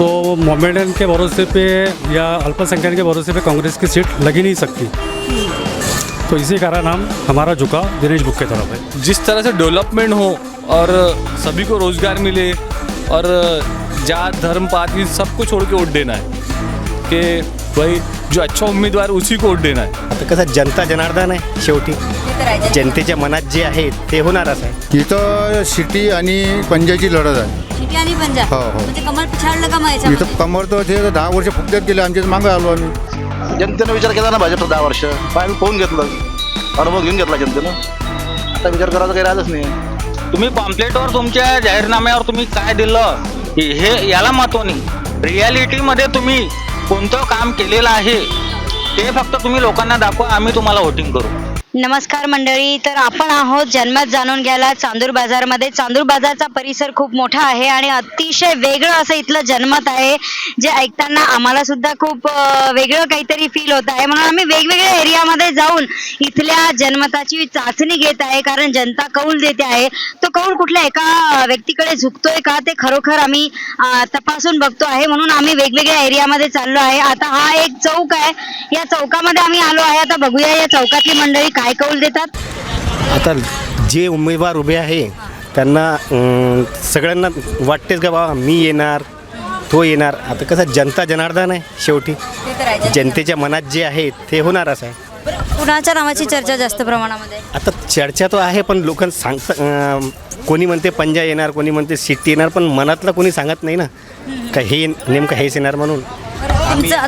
तो मोमेडन के भरोसे पे या अल्पसंख्यक के भरोसे पे कांग्रेस की सीट लगी नहीं सकती। तो इसी कारण हमारा झुकाव दिनेश बुक की तरफ है। जिस तरह से डेवलपमेंट हो और सभी को रोज़गार मिले और जात धर्म पात ये सबको छोड़ के वोट देना है कि भाई जो अच्छा उम्मीदवार उसी को वोट देना है। आता कसं जनता जनार्दन आहे शेवटी, जनतेच्या मनात जे आहे ते होणारच आहे। इथं सिटी आणि पंजाची लढत आहे। सिटी आणि पंजाब हो, हो. म्हणजे कमळ पिछाडलं का मग याच्यामध्ये? इथं कमर तर ते 10 वर्ष फुकट्यात गेले, आमच्याच मागं आलो आम्ही। जनतेनं विचार केला ना भाजपचा 10 वर्ष पाहिलं पाहून घेतलं, अनुभव घेऊन घेतला जनतेनं। आता विचार करायचं काही राहिलंच नाही। तुम्ही पॉम्पलेटवर तुमच्या जाहीरनाम्यावर तुम्ही काय दिलं हे याला महत्त्व नाही, रियालिटीमध्ये तुम्ही कोणतं काम केलेलं आहे ते फक्त तुम्ही लोकांना दाखवा, आम्ही तुम्हाला वोटिंग करू। नमस्कार मंडळी, तर आपण आहोत जन्मत जाणून घ्यायला चांदूर बाजारमध्ये। चांदूर बाजारचा परिसर खूप मोठा आहे आणि अतिशय वेगळं असं इथलं जनमत आहे, जे ऐकताना आम्हाला सुद्धा खूप वेगळं काहीतरी फील होत आहे। म्हणून आम्ही वेगवेगळ्या एरियामध्ये जाऊन इथल्या जनमताची चाचणी घेत आहे, कारण जनता कौल देते आहे। तो कौल कुठल्या एका व्यक्तीकडे झुकतोय का ते खरोखर आम्ही तपासून बघतो आहे। म्हणून आम्ही वेगवेगळ्या एरियामध्ये चाललो आहे। आता हा एक चौक आहे, या चौकामध्ये आम्ही आलो आहे। आता बघूया या चौकातली मंडळी काय कौल देतात। आता जे उमेदवार उभे आहे त्यांना सगळ्यांना वाटतेच का बाबा मी येणार तो येणार। आता कसं जनता जनार्दन आहे शेवटी, जनतेच्या मनात जे आहे ते होणारच आहे। कुणाच्या नावाची चर्चा जास्त प्रमाणामध्ये? आता चर्चा तो आहे, पण लोक कोणी म्हणते पंजा येणार, कोणी म्हणते सिटी येणार, पण मनातलं कोणी सांगत नाही ना का हे नेमकं हेच येणार म्हणून।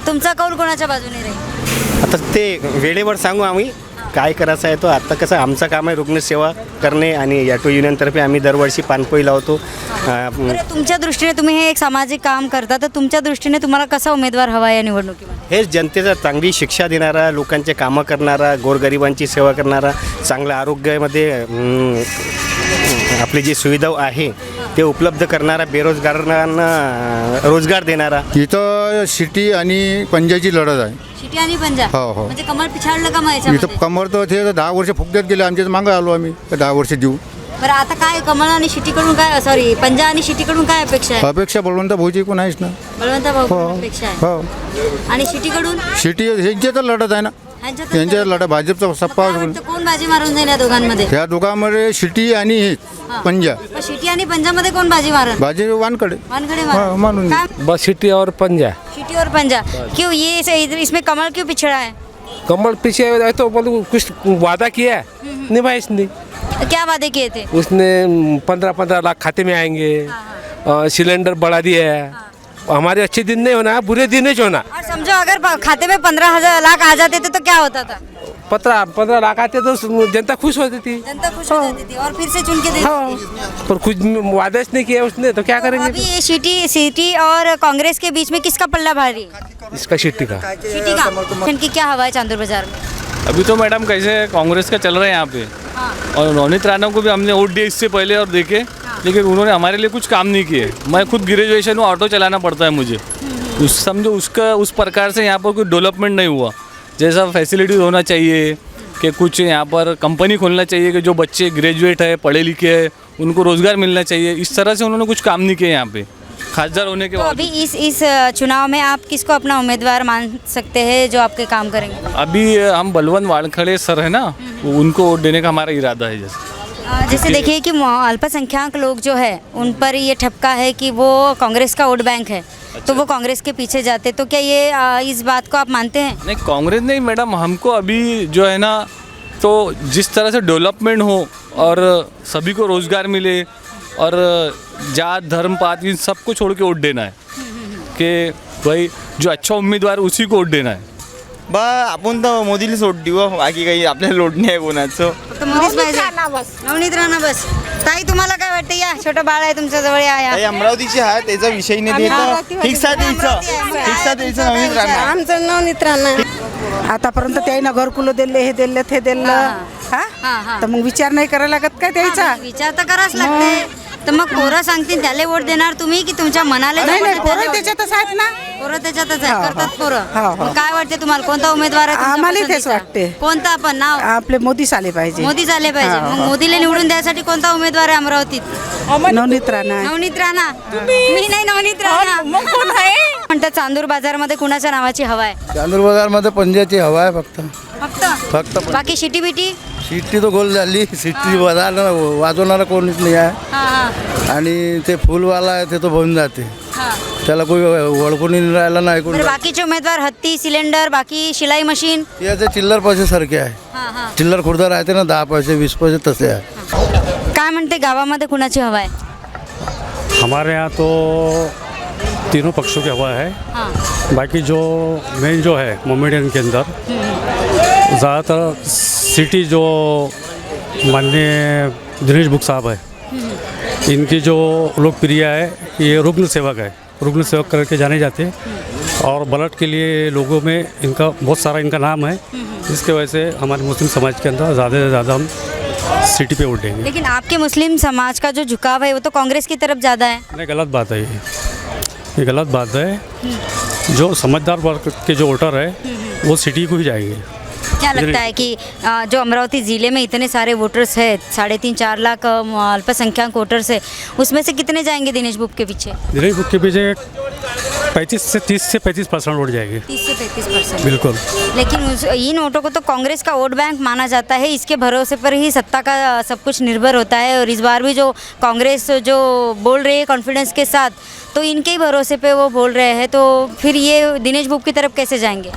तुमचा कौल कोणाच्या बाजूने राहील? आता ते वेळेवर सांगू आम्ही काय करायचं आहे तो। आता कसं आमचं काम आहे रुग्णसेवा करणे आणि ॲटो युनियनतर्फे आम्ही दरवर्षी पानपोई लावतो। बरं, तुमच्या दृष्टीने तुम्ही हे एक सामाजिक काम करता, तर तुमच्या दृष्टीने तुम्हाला कसा उमेदवार हवा या निवडणुकीमध्ये? हेच जनतेचा चांगली शिक्षा देणारा, लोकांचे कामं करणारा, गोरगरिबांची सेवा करणारा, चांगलं आरोग्यामध्ये आपली जी सुविधा आहे ते उपलब्ध करणारा, बेरोजगारांना रोजगार देणारा। इथं सिटी आणि पंजाची लढत आहे। सिटी आणि पंजाब हो, हो. म्हणजे कमळ पिछाडलं का मग याच्यामध्ये? इथं कमर तर ते 10 वर्ष फुकट्यात गेले, आमच्याच मागं आलो आम्ही 10 वर्ष देऊ। बरं, आता काय कमळ आणि सिटीकडून काय, सॉरी पंजाब आणि सिटीकडून काय अपेक्षा आहे? अपेक्षा बळवंत भाऊची कोण आहेच ना। बळवंत भाऊ अपेक्षा आहे। हो, आणि सिटीकडून सिटी ह्यांच्या तर लढत आहे ना, ह्यांच्यात यांच्या लढत भाजपचा सप्पा। कोण बाजी मारून जाईल या दोघांमध्ये? त्या दोघांमध्ये सिटी आणि हे पंजाब। पण सिटी आणि पंजाब मध्ये कोण बाजी मारल? बाजी वानकडे वानखड़े हाँ, मालूम मार। बस सिटी और पंजा। सिटी और पंजाब क्यों, ये इसमें कमल क्यों पिछड़ा है? कमल पीछे है तो मतलब कुछ वादा किया निभाया इसने। क्या वादे किए थे? उसने 15-15 लाख खाते में आएंगे, सिलेंडर बढ़ा दिया है। हमारे अच्छे दिन नहीं होना, बुरे दिन नहीं होना। और समझो अगर खाते में 15,000 लाख आ जाते थे तो क्या होता था? 15 लाख आते तो जनता खुश होती थी। जनता खुश हो जाती थी और फिर से चुन के देती थी। पर कुछ वादा नहीं किया उसने, तो क्या करेंगे? अभी ये सिटी और कांग्रेस के बीच में किसका पल्ला भारी है? इसका सिटी का। सिटी का। इनकी क्या हवा है चांदूर बाजार में? अभी तो मैडम कैसे कांग्रेस का चल रहा है यहाँ पे, और नवनीत राणा को भी हमने वोट दिया इससे पहले और देखे, लेकिन उन्होंने हमारे लिए कुछ काम नहीं किए। मैं खुद ग्रेजुएशन में ऑटो चलाना पड़ता है मुझे, समझो उसका उस प्रकार से यहाँ पर कोई डेवलपमेंट नहीं हुआ जैसा फैसिलिटीज़ होना चाहिए। कि कुछ यहाँ पर कंपनी खोलना चाहिए कि जो बच्चे ग्रेजुएट है, पढ़े लिखे हैं, उनको रोज़गार मिलना चाहिए। इस तरह से उन्होंने कुछ काम नहीं किया यहाँ पे खासदार होने के तो बाद। अभी इस चुनाव में आप किसको अपना उम्मीदवार मान सकते हैं जो आपके काम करेंगे? अभी हम बलवंत वानखड़े सर है ना, उनको वोट देने का हमारा इरादा है। जैसे देखिए कि अल्पसंख्यक लोग जो है उन पर ये ठपका है कि वो कांग्रेस का वोट बैंक है, तो वो कांग्रेस के पीछे जाते, तो क्या ये इस बात को आप मानते हैं? नहीं, कांग्रेस नहीं मैडम, हमको अभी जो है ना, तो जिस तरह से डेवलपमेंट हो और सभी को रोज़गार मिले और जात धर्म पात इन सबको छोड़ के वोट देना है कि भाई जो अच्छा उम्मीदवार उसी को वोट देना है। बा आपण तर मोदीलाच वोट देऊ, बाकी काही आपल्याला लोट नाही आहे कोणाचं। फक्त मोदीच पाहिजे? नवनीत राणा बस। ताई तुम्हाला काय वाटतं? या छोटं बाळ आहे तुमच्या जवळ, या काही अमरावतीची आहे, त्याचा विषय नाही देत, फिक्सा द्यायचं नवीन राहणार आमचं नवनीत राणा। आतापर्यंत त्याईनं घरकुलं दिले, हे दिलं ते दिलं, हा तर मग विचार नाही करायला लागत काय त्याचा? विचार तर करावंच लागते। तर मग पोरं सांगतील त्याला वोट देणार तुम्ही की तुमच्या मनाला? नाही नाही, पोरं त्याच्यातच आहेत ना, पोरं त्याच्यातच आहे, करतात पोरं। हो, हो. मग काय वाटते तुम्हाला, कोणता उमेदवार आहे तुमच्या आम्हाला तेच पसंतीचा? वाटते। कोणता पण नाव? आपले मोदीच आले पाहिजे, मोदी झाले पाहिजे। हो, मग हो. मोदीला निवडून द्यायसाठी कोणता उमेदवार आहे अमरावतीत? नवनीत राणा। नवनीत राणा? मी नाही, नवनीत राणा। मग कोण आहे? चांदूर बाजारमध्ये कुणाच्या नावाची हवा आहे? चांदूर बाजारमध्ये पंजाची हवा आहे फक्त फक्त फक्त बाकी शिटी बिटी? शिट्टी तो गोल झाली शिट्टी वाजवणारा वाजवणारा कोणीच नाही आहे हां हां आणि ते फुलवाला आहे ते तो होऊन जाते हां. त्याला कोणी ओळखून राहिला नाही कोणी बरं बाकीचे उमेदवार हत्ती सिलेंडर बाकी शिलाई मशीन? याचे चिल्लर पैसे सारखे आहे हां हां. चिल्लर खुर्दा राहते ना 10 पैसे 20 पैसे तसे आहे काय म्हणते गावामध्ये कुणाची हवा आहे? हमारे यहाँ तो तीनों पक्षों की हवा है। हां बाकी जो मेन जो है मोमेडियन के अंदर ज़्यादातर सिटी जो माननीय दिनेश बुक साहब है, इनकी जो लोकप्रिय है ये रुग्ण सेवक है, रुग्ण सेवक करके जाने जाते हैं और ब्लड के लिए लोगों में इनका बहुत सारा इनका नाम है, जिसके वजह से हमारे मुस्लिम समाज के अंदर ज़्यादा से ज़्यादा हम सिटी पे वोट देंगे। लेकिन आपके मुस्लिम समाज का जो झुकाव है वो तो कांग्रेस की तरफ ज़्यादा है। नहीं, गलत बात है ये गलत बात है। जो समझदार वर्ग के जो वोटर है वो सिटी को ही जाएंगे। क्या लगता है कि जो अमरावती ज़िले में इतने सारे वोटर्स हैं 3.5-4 लाख अल्पसंख्यक वोटर्स है, उसमें से कितने जाएंगे दिनेश बुक के पीछे? दिनेश बुक के पीछे 30 से 35% वोट जाएंगे। 30 से 35%। बिल्कुल। लेकिन इन वोटों को तो कांग्रेस का वोट बैंक माना जाता है, इसके भरोसे पर ही सत्ता का सब कुछ निर्भर होता है और इस बार भी जो कांग्रेस जो बोल रही है कॉन्फिडेंस के साथ, तो इनके ही भरोसे पे वो बोल रहे हैं, तो फिर ये दिनेश बुक की तरफ कैसे जाएंगे?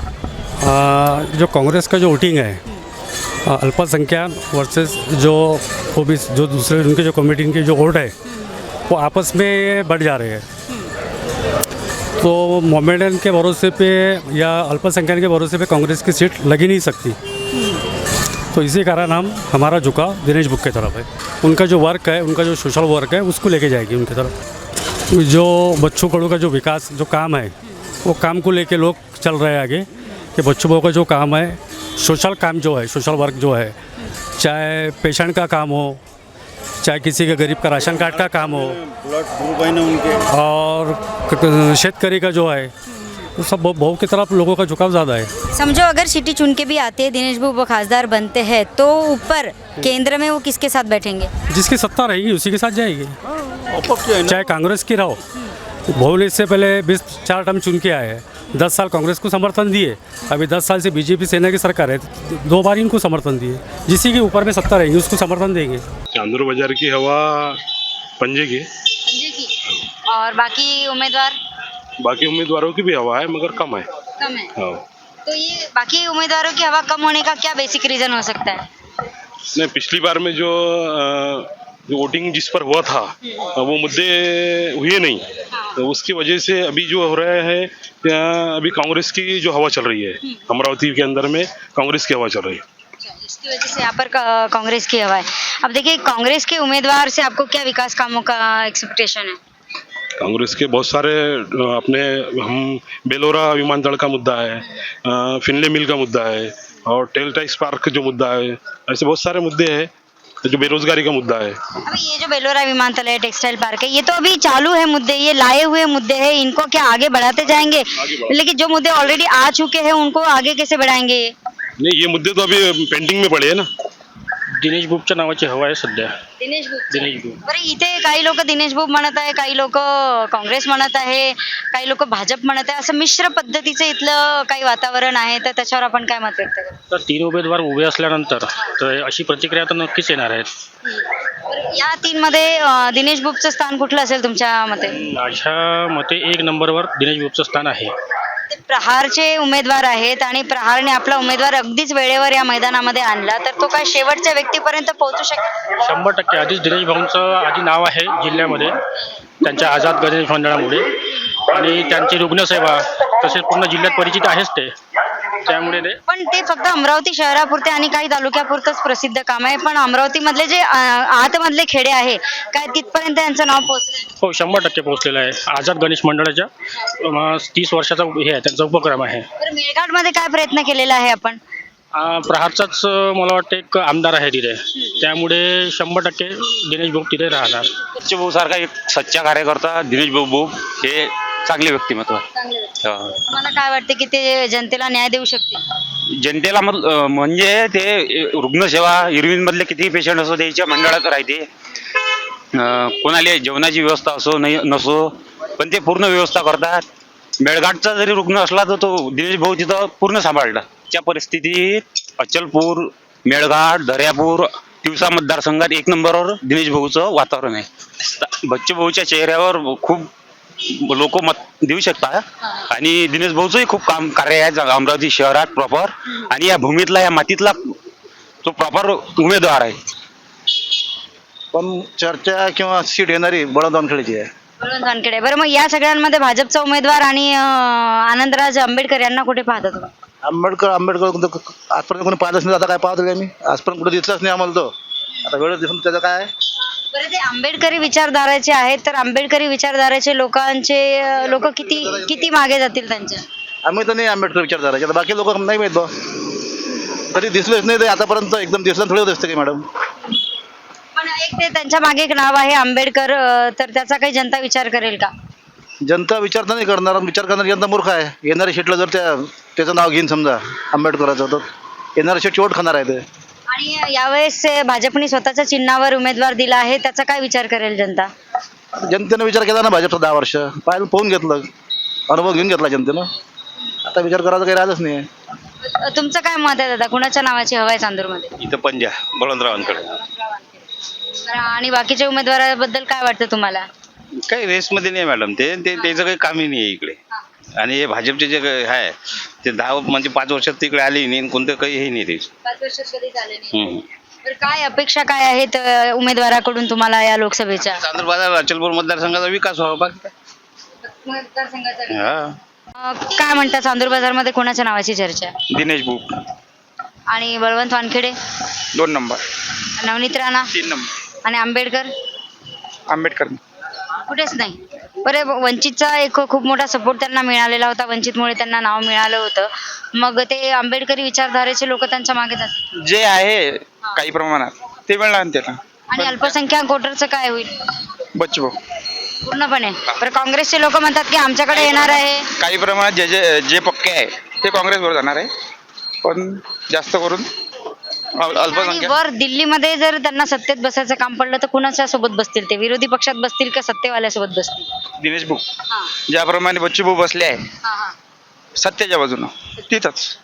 जो कांग्रेस का जो वोटिंग है अल्पसंख्यक वर्सेस जो ओबीसी जो दूसरे उनके जो कमेटी के जो वोट है वो आपस में बढ़ जा रहे हैं। तो मोमेडियन के भरोसे पे या अल्पसंख्यक के भरोसे पे कांग्रेस की सीट लग ही नहीं सकती। तो इसी कारण हम हमारा झुकाव दिनेश बुक की तरफ है। उनका जो वर्क है, उनका जो सोशल वर्क है, उसको लेके जाएगी उनकी तरफ। जो बच्चों कड़ों का जो विकास जो काम है, वो काम को लेके लोग चल रहे हैं आगे कि बच्चों का जो काम है, सोशल काम जो है, सोशल वर्क जो है, चाहे पेशेंट का काम हो, चाहे किसी के गरीब का राशन कार्ड का काम हो, और शेतकरी का जो है, तो सब बहु की तरफ लोगों का झुकाव ज़्यादा है। समझो अगर सिटी चुन के भी आते हैं, दिनेश बुक वो खासदार बनते हैं, तो ऊपर केंद्र में वो किसके साथ बैठेंगे? जिसकी सत्ता रहेगी उसी के साथ जाएगी, चाहे कांग्रेस की रहो। बहुल इससे पहले 4 टर्म चुन के आए हैं, 10 साल कांग्रेस को समर्थन दिए, अभी 10 साल से बीजेपी सेना की सरकार है, 2 बार इनको समर्थन दिए। जिसी के ऊपर में सत्ता रहेगी उसको समर्थन देंगे। चांदूर बाजार की हवा पंजे की, और बाकी उम्मीदवार? बाकी उम्मीदवारों की भी हवा है मगर कम है। कम है। हाँ। तो ये बाकी उम्मीदवारों की हवा कम होने का क्या बेसिक रीजन हो सकता है? नहीं, पिछली बार में जो वोटिंग जिस पर हुआ था वो मुद्दे हुए नहीं, तो उसकी वजह से अभी जो हो रहा है अभी कांग्रेस की जो हवा चल रही है, अमरावती के अंदर में कांग्रेस की हवा चल रही है। इसकी वजह से यहाँ पर कांग्रेस की हवा है। अब देखिए कांग्रेस के उम्मीदवार से आपको क्या विकास कामों का एक्सपेक्टेशन है? कांग्रेस के बहुत सारे अपने हम बेलोरा विमानतल का मुद्दा है, फिनले मिल का मुद्दा है, और टेलटाइस पार्क जो मुद्दा है, ऐसे बहुत सारे मुद्दे हैं। जो बेरोजगारी का मुद्दा है, अभी ये जो बेलोरा विमानतल है, टेक्सटाइल पार्क है, ये तो अभी चालू है मुद्दे, ये लाए हुए मुद्दे हैं, इनको क्या आगे बढ़ाते जाएंगे? लेकिन जो मुद्दे ऑलरेडी आ चुके हैं उनको आगे कैसे बढ़ाएंगे ये? नहीं, ये मुद्दे तो अभी पेंडिंग में पड़े हैं ना। दिनेश बुकच्या नावाची हवा आहे सध्या। Dinesh book Dinesh book. बरं इथे काही लोक दिनेश बुक म्हणत आहे, काही लोक काँग्रेस म्हणत आहे, काही लोक भाजप म्हणत आहे, असं मिश्र पद्धतीचं इथलं काही वातावरण आहे, तर त्याच्यावर आपण काय मत व्यक्त करू? तर 3 उमेदवार उभे असल्यानंतर तर अशी प्रतिक्रिया तर नक्कीच येणार आहेत। या 3 मध्ये दिनेश बुकचं स्थान कुठलं असेल तुमच्या मते? माझ्या मते 1 नंबरवर दिनेश बुकचं स्थान आहे। ते प्रहारचे उमेदवार आहेत आणि प्रहारने आपला उमेदवार अगदीच वेळेवर या मैदानामध्ये आणला, तर तो काय शेवटच्या व्यक्तीपर्यंत पोहोचू शकेल? 100% आधीच दिनेश भाऊंचं आधी नाव आहे जिल्ह्यामध्ये त्यांच्या आझाद गणेश मंडळामुळे, आणि त्यांची रुग्णसेवा तसेच पूर्ण जिल्ह्यात परिचित आहेच ते, त्यामुळे ते पण ते फक्त अमरावती शहरापुरते आणि काही तालुक्यापुरतंच प्रसिद्ध काम आहे, पण अमरावती मधले जे आतमधले खेडे आहे काय तिथपर्यंत त्यांचं नाव पोहोचलं? हो 100% पोहोचलेलं आहे। आझाद गणेश मंडळाच्या 30 वर्षाचा हे आहे त्यांचा उपक्रम आहे। तर मेळघाट मध्ये काय प्रयत्न केलेला आहे आपण? प्रहारचाच मला वाटतं एक आमदार आहे तिथे, त्यामुळे 100% दिनेश भाऊ तिथे राहणार। भाऊ सारखा एक सच्चा कार्यकर्ता दिनेश भाऊ हे चांगले व्यक्तिमत्व आहे। मला काय वाटते की ते जनतेला न्याय देऊ शकतील? जनतेला म्हणजे ते रुग्णसेवा इरविन मधले किती पेशंट असो त्याच्या मंडळात राहते, कोणाला जेवणाची व्यवस्था असो नाही नसो, पण ते पूर्ण व्यवस्था करतात मेळघाटचा जरी रुग्ण असला तर तो दिनेश भाऊ तिथं पूर्ण सांभाळला. त्या परिस्थितीत अचलपूर, मेळघाट, दर्यापूर, तिवसा मतदारसंघात 1 नंबरवर दिनेश भाऊचं वातावरण आहे. बच्चू भाऊच्या चेहऱ्यावर खूप लोक मत देऊ शकतात आणि दिनेश भाऊचंही खूप काम कार्य आहे अमरावती शहरात प्रॉपर, आणि या भूमीतला या मातीतला तो प्रॉपर उमेदवार आहे. पण चर्चा किंवा सीट येणारी बळवंत वानखेडेची आहे. बळवंत वानखेडे. बरं, मग या सगळ्यांमध्ये भाजपचा उमेदवार आणि आनंदराज आंबेडकर यांना कुठे पाहता तुम्ही? आंबेडकर आजपर्यंत कोणी पाहिलंच नाही. आता काय पाहतो मी आजपर्यंत कुठे दिसलाच नाही आम्हाला तो. आता वेळ दिसून त्याचं काय आहे. बरं, ते आंबेडकरी विचारधाराचे आहेत, तर आंबेडकरी विचारधाराचे लोक किती मागे जातील त्यांच्या? आम्ही तर नाही आंबेडकर विचारधाराचे. आता बाकी लोक नाही माहीत बा, कधी दिसलेच नाही ते आतापर्यंत. एकदम दिसलं थोडी होत असते की मॅडम. पण एक ते त्यांच्या मागे एक नाव आहे आंबेडकर, तर त्याचा काही जनता विचार करेल का? जनता विचार तर नाही करणार. विचार करणारी जनता मूर्ख आहे. येणाऱ्या सीटला जर त्याचं नाव घेईन समजा आंबेडकराचं, तर येणाऱ्या सीट वोट खाणार आहे ते. आणि यावेळेस भाजपने स्वतःच्या चिन्हावर उमेदवार दिला आहे, त्याचा काय विचार करेल जनता? जनतेनं विचार केला ना भाजपचा 10 वर्ष पाहून घेतलं, अनुभव घेऊन घेतला जनतेनं. आता विचार करायचं काही राहिलंच नाही. तुमचं काय मत आहे दादा, कुणाच्या नावाची हवा आहे चांदूरमध्ये? इथं पंजा बळवंतराव वानखेडे. आणि बाकीच्या उमेदवाराबद्दल काय वाटतं तुम्हाला? काही रेसमध्ये नाही मॅडम, त्याचं काही कामही नाही आहे इकडे. आणि हे भाजपचे जे आहे ते 5 वर्षात तिकडे आले नाही, कोणतं काही हे नाही ते. 5 वर्षात कधी झाले नाही. तर काय अपेक्षा काय आहेत उमेदवाराकडून तुम्हाला या लोकसभेच्या? चांदूर बाजार अचलपूर मतदारसंघाचा विकास व्हावा बाकी काय. काय म्हणता, चांदूर बाजार मध्ये कोणाच्या नावाची चर्चा? दिनेश भाऊ आणि बळवंत वानखेडे 2 नंबर, नवनीत राणा 3 नंबर, आणि आंबेडकर कुठेच नाही. बरं, वंचितचा एक खूप मोठा सपोर्ट त्यांना मिळालेला होता, वंचितमुळे त्यांना नाव मिळालं होतं. मग ते आंबेडकरी विचारधारेचे लोक त्यांच्या मागे जातात जे आहे काही प्रमाणात ते मिळणार त्याला. आणि अल्पसंख्याक वोटरचं काय होईल? बच्चू भाऊ पूर्णपणे. बरं, काँग्रेसचे लोक म्हणतात की आमच्याकडे येणार आहे. काही प्रमाणात जे पक्के आहे ते काँग्रेसवर जाणार आहे, पण जास्त करून आणि अल्पसंख्याक. वर दिल्लीमध्ये जर त्यांना सत्तेत बसायचं काम पडलं तर कुणाच्या सोबत बसतील ते? विरोधी पक्षात बसतील का सत्तेवाल्यासोबत बसतील? दिनेश भाऊ ज्याप्रमाणे बच्चू भाऊ बसले आहे सत्याच्या बाजूनं तिथंच.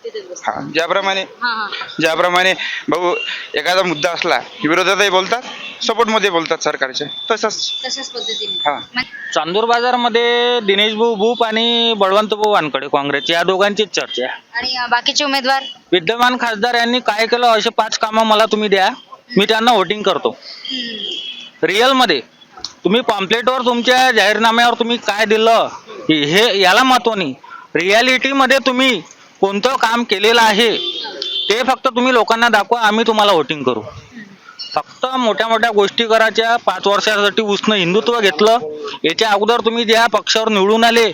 हा, ज्याप्रमाणे भाऊ एखादा मुद्दा असला की विरोधातही बोलतात, सपोर्ट मध्ये बोलतात सरकारचे, तशाच पद्धतीने. चांदूर बाजारमध्ये दिनेश भाऊ भूप आणि बळवंत भाऊ वानखेडे काँग्रेसचे, या दोघांचीच चर्चा आहे. आणि बाकीचे उमेदवार? विद्यमान खासदार यांनी काय केलं असे 5 कामं मला तुम्ही द्या, मी त्यांना वोटिंग करतो. रिअल मध्ये तुम्ही पॉम्पलेटवर तुमच्या जाहीरनाम्यावर तुम्ही काय दिलं हे याला महत्व नाही. रियालिटी मध्ये तुम्ही कोणतं काम केलेलं आहे ते फक्त तुम्ही लोकांना दाखवा, आम्ही तुम्हाला वोटिंग करू. फक्त मोठ्या मोठ्या गोष्टी करायच्या. 5 वर्षासाठी उसनं हिंदुत्व घेतलं. याच्या अगोदर तुम्ही ज्या पक्षावर निवडून आले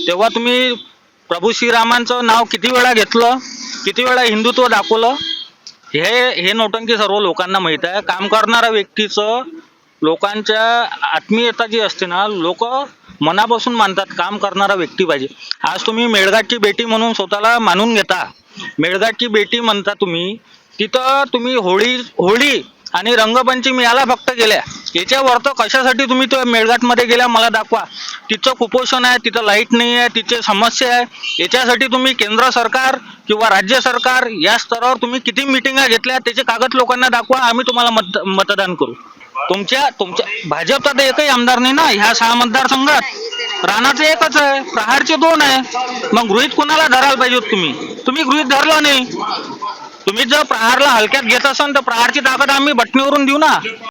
तेव्हा तुम्ही प्रभू श्रीरामांचं नाव किती वेळा घेतलं, किती वेळा हिंदुत्व दाखवलं, हे नोटंकी सर्व लोकांना माहीत आहे. काम करणाऱ्या व्यक्तीचं लोकांच्या आत्मीयता जी असते ना, लोक मनापासून मानतात काम करणारा व्यक्ती पाहिजे. आज तुम्ही मेळघाटची बेटी म्हणून स्वतःला मानून घेता, मेळघाटची बेटी म्हणता तुम्ही, तिथं तुम्ही होळी आणि रंगपंचमी याला फक्त गेल्या. याच्यावर तर कशासाठी तुम्ही तो मेळघाटमध्ये गेल्या मला दाखवा. तिथं कुपोषण आहे, तिथं लाईट नाही आहे, तिथे समस्या आहे. याच्यासाठी तुम्ही केंद्र सरकार किंवा राज्य सरकार या स्तरावर तुम्ही किती मिटिंगा घेतल्या त्याचे कागद लोकांना दाखवा, आम्ही तुम्हाला मतदान करू. तुमच्या भाजपचा तर एकही आमदार नाही ना ह्या 6 मतदारसंघात. राणाचं एकच आहे, प्रहारचे 2 आहे. मग गृहीत कुणाला धरायला पाहिजे तुम्ही गृहीत धरलं नाही. तुम्ही जर प्रहारला हलक्यात घेत असाल तर प्रहारची ताकद आम्ही बटणीवरून देऊ ना.